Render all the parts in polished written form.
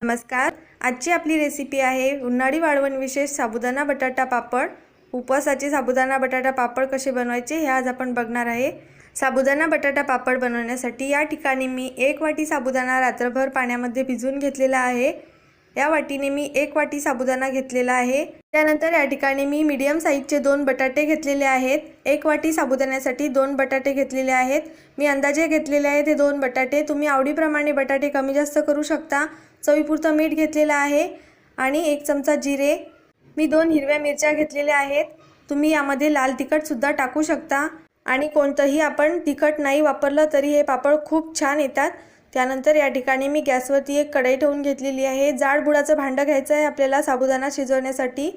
नमस्कार। आजची आपली रेसिपी आहे उन्हाळी वाळवण विशेष साबुदाणा बटाटा पापड। उपवासाचे साबुदाणा बटाटा पापड कसे बनवायचे हे आज आपण बघणार आहे। साबुदाणा बटाटा पापड बनवण्यासाठी या ठिकाणी मी 1 वाटी साबुदाणा रात्रभर पाण्यामध्ये भिजवून घेतलेला आहे। या वाटीने मी 1 वाटी साबुदाणा घेतलेला आहे। त्यानंतर या ठिकाणी मी मीडियम साइजचे 2 बटाटे घेतलेले आहेत। 1 वाटी साबुदाण्यासाठी 2 बटाटे घेतलेले आहेत। मी अंदाजे घेतलेले आहे ते 2 बटाटे। तुम्ही आवडीप्रमाणे बटाटे कमी जास्त करू शकता। चवीपुरतं मीठ घेतलेलं आहे आणि 1 चमचा जिरे। मी 2 हिरव्या मिरच्या घेतलेल्या आहेत। तुम्ही यामध्ये लाल तिखट सुद्धा टाकू शकता आणि कोणतंही आपण तिखट नाही वापरलं तरी हे पापड खूप छान येतात। त्यानंतर या ठिकाणी मी गॅसवरती एक कढई ठेवून घेतलेली आहे। जाड बुडाचं भांडं घ्यायचं आहे आपल्याला साबुदाणा शिजवण्यासाठी।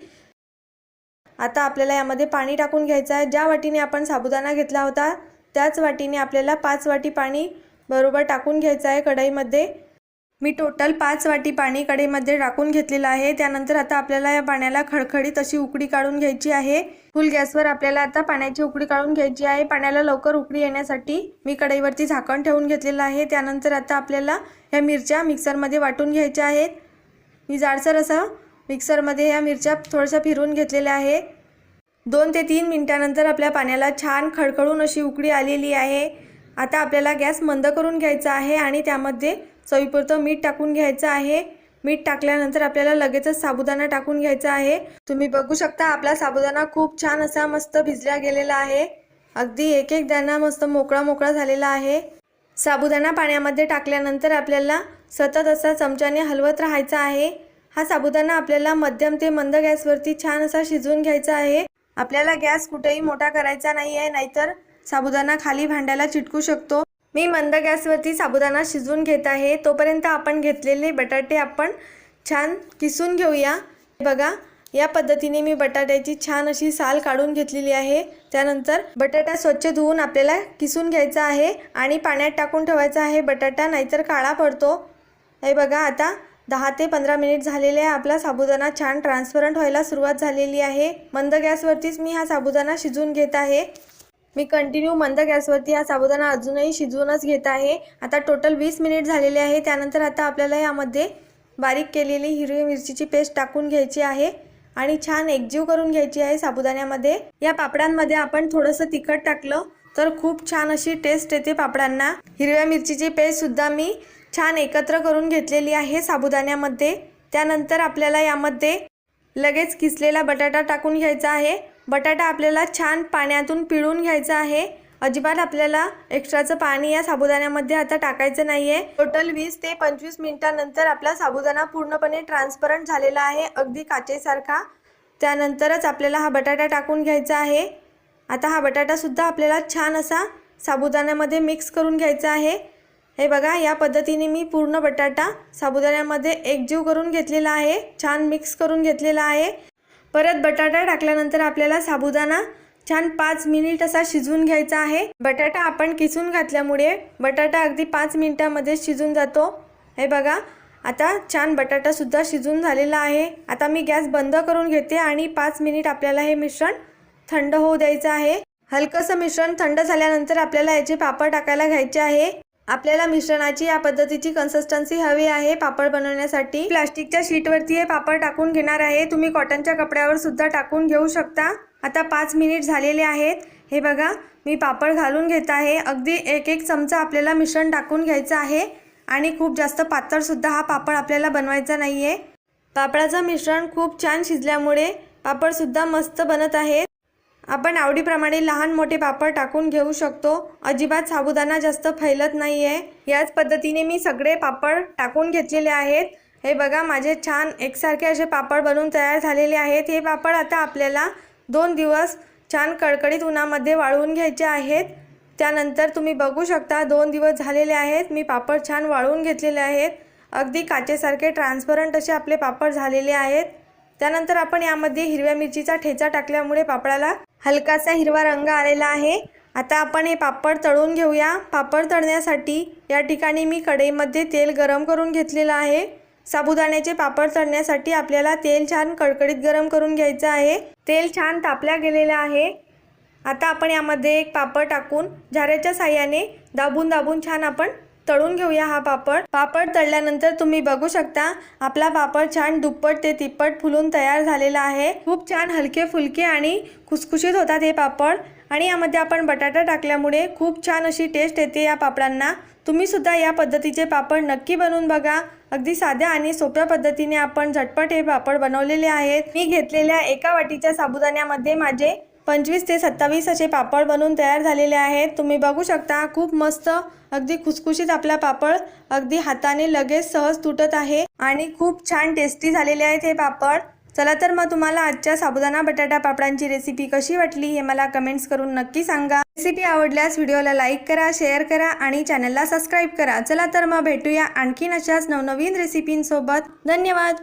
आता आपल्याला यामध्ये पाणी टाकून घ्यायचं आहे। ज्या वाटीने आपण साबुदाणा घेतला होता त्याच वाटीने आपल्याला 5 वाटी पाणी बरोबर टाकून घ्यायचं आहे कढईमध्ये। मी टोटल 5 वाटी पाणी कढईमध्ये टाकून घेतलेलं आहे। त्यानंतर आता आपल्याला या पाण्याला खडखडीत अशी उकळी काढून घ्यायची आहे। फुल गॅसवर आपल्याला आता पाण्याची उकळी काढून घ्यायची आहे। पाण्याला लवकर उकळी येण्यासाठी मी कढईवरती झाकण ठेवून घेतलेलं आहे। त्यानंतर आता आपल्याला या मिरच्या मिक्सरमध्ये वाटून घ्यायच्या आहेत। मी जाडसर असं मिक्सरमध्ये या मिरच्या थोड्याशा फिरवून घेतलेल्या आहे। 2 ते 3 मिनिटांनंतर आपल्या पाण्याला छान खडखडून अशी उकळी आलेली आहे। आता आपल्याला गॅस मंद करून घ्यायचा आहे आणि त्यामध्ये चवीपुरतं मीठ टाकून घ्यायचं आहे। मीठ टाकल्यानंतर आपल्याला लगेचच साबुदाणा टाकून घ्यायचा आहे। तुम्ही बघू शकता आपला साबुदाणा खूप छान असा मस्त भिजला गेलेला आहे। अगदी एक एक दाणा मस्त मोकळा मोकळा झालेला आहे। साबुदाणा पाण्यामध्ये टाकल्यानंतर आपल्याला सतत असा चमच्याने हलवत राहायचा आहे। हा साबुदाणा आपल्याला मध्यम ते मंद गॅसवरती छान असा शिजवून घ्यायचा आहे। आपल्याला गॅस कुठेही मोठा करायचा नाही आहे, नाहीतर साबुदाणा खाली भांड्याला चिटकू शकतो। मी मंद गॅसवरती साबुदाणा शिजवून घेत आहे। तोपर्यंत आपण घेतलेले बटाटे आपण छान किसून घेऊया। बघा या पद्धतीने मी बटाट्याची छान अशी साल काढून घेतलेली आहे। त्यानंतर बटाटा स्वच्छ धुवून आपल्याला किसून घ्यायचा आहे आणि पाण्यात टाकून ठेवायचा आहे बटाटा, नाहीतर काळा पडतो। हे बघा आता 10 ते 15 मिनिट झालेले आहे। आपला साबुदाणा छान ट्रान्सपरंट व्हायला सुरुवात झालेली आहे। मंद गॅसवरतीच मी हा साबुदाणा शिजवून घेत आहे। मी कंटिन्यू मंद गॅसवरती हा साबुदाणा अजूनही शिजवूनच घेत आहे। आता टोटल 20 मिनिट झालेले आहे। त्यानंतर आता आपल्याला यामध्ये बारीक केलेली हिरवी मिरचीची पेस्ट टाकून घ्यायची आहे आणि छान एकजीव करून घ्यायची आहे साबुदाण्यामध्ये। या पापडांमध्ये आपण थोडंसं तिखट टाकलं तर खूप छान अशी टेस्ट येते पापडांना। हिरव्या मिरचीची पेस्ट सुद्धा मी छान एकत्र करून घेतलेली आहे साबुदाण्यामध्ये। त्यानंतर आपल्याला यामध्ये लगेच किसलेला बटाटा टाकून घ्यायचा आहे। बटाटा आपल्याला छान पाण्यातून पिळून घ्यायचा आहे। अजिबात आपल्याला एक्स्ट्राचं पाणी या साबुदाण्यामध्ये आता टाकायचं नाही आहे। टोटल 20 ते 25 मिनिटांनंतर आपला साबुदाणा पूर्णपणे ट्रान्सपरंट झालेला आहे, अगदी काचेसारखा। त्यानंतरच आपल्याला हा बटाटा टाकून घ्यायचा आहे। आता हा बटाटा सुद्धा आपल्याला छान असा साबुदाण्यामध्ये मिक्स करून घ्यायचा आहे। हे बघा या पद्धतीने मी पूर्ण बटाटा साबुदाण्यामध्ये एकजीव करून घेतलेला आहे, छान मिक्स करून घेतलेला आहे। परत बटाटा टाकल्यानंतर आपल्याला साबुदाणा छान 5 मिनिट असा शिजवून घ्यायचा आहे। बटाटा आपण किसून घातल्यामुळे बटाटा अगदी 5 मिनिटांमध्ये शिजून जातो। हे बघा आता छान बटाटा सुद्धा शिजून झालेला आहे। आता मी गॅस बंद करून घेते आणि 5 मिनिट आपल्याला हे मिश्रण थंड होऊ द्यायचं आहे। हलकंसं मिश्रण थंड झाल्यानंतर आपल्याला याचे पापड टाकायला घ्यायचे आहे। आपल्याला मिश्रणाची या पद्धतीची कन्सिस्टन्सी हवी आहे पापड बनवण्यासाठी। प्लास्टिकच्या शीटवरती हे पापड टाकून घेणार आहे। तुम्ही कॉटनच्या कपड्यावर सुद्धा टाकून घेऊ शकता। आता 5 मिनिट झालेले आहेत। हे बघा मी पापड घालून घेत आहे। अगदी एक एक चमचा आपल्याला मिश्रण टाकून घ्यायचं आहे आणि खूप जास्त पातळ सुद्धा हा पापड आपल्याला बनवायचा नाही आहे। पापडाचं मिश्रण खूप छान शिजल्यामुळे पापड सुद्धा मस्त बनत आहेत। आपण आवडीप्रमाणे लहान मोठे पापड टाकून घेऊ शकतो। अजिबात साबुदाणा जास्त फैलत नाही आहे। याच पद्धतीने मी सगळे पापड टाकून घेतलेले आहेत। हे बघा माझे छान एकसारखे असे पापड बनवून तयार झालेले आहेत। हे पापड आता आपल्याला 2 दिवस छान कडकडीत उन्हामध्ये वाळवून घ्यायचे आहेत। त्यानंतर तुम्ही बघू शकता 2 दिवस झालेले आहेत। मी पापड छान वाळवून घेतलेले आहेत। अगदी काचेसारखे ट्रान्सपरंट असे आपले पापड झालेले आहेत। त्यानंतर आपण यामध्ये हिरव्या मिरचीचा ठेचा टाकल्यामुळे पापडाला हलकासा हिरवा रंग आलेला आहे। आता आपण हे पापड तळून घेऊया। पापड तळण्यासाठी या ठिकाणी मी कढईमध्ये तेल गरम करून घेतलेलं आहे। साबुदाण्याचे पापड तळण्यासाठी आपल्याला तेल छान कडकडीत गरम करून घ्यायचं आहे। तेल छान तापल्या गेलेलं आहे। आता आपण यामध्ये एक पापड टाकून झाऱ्याच्या साहाय्याने दाबून दाबून छान आपण तळून घेऊया हा पापड। पापड तळल्यानंतर तुम्ही बघू शकता आपला पापड छान दुप्पट ते तिप्पट फुलून तयार झालेला आहे। खूप छान हलके फुलके आणि खुसखुशीत होतात हे पापड आणि यामध्ये आपण बटाटा टाकल्यामुळे खूप छान अशी टेस्ट येते या पापडांना। तुम्ही सुद्धा या पद्धतीचे पापड नक्की बनवून बघा। अगदी साध्या आणि सोप्या पद्धतीने आपण झटपट हे पापड बनवलेले आहेत। मी घेतलेल्या एका वाटीच्या साबुदाण्यामध्ये माझे 25 ते 27 असे पापड बनवून तयार झालेले आहेत। तुम्ही बघू शकता खूप मस्त अगदी खुसखुशीत आपला पापड अगदी हाताने लगेच सहज तुटत आहे आणि खूप छान टेस्टी झालेले आहेत हे पापड। चला तर मग तुम्हाला आजच्या साबुदाणा बटाटा पापडांची रेसिपी कशी वाटली हे मला कमेंट्स करून नक्की सांगा। रेसिपी आवडल्यास व्हिडिओला लाईक करा, शेअर करा आणि चॅनलला सबस्क्राईब करा। चला तर मग भेटूया आणखीन अशाच नवनवीन रेसिपींसोबत। धन्यवाद।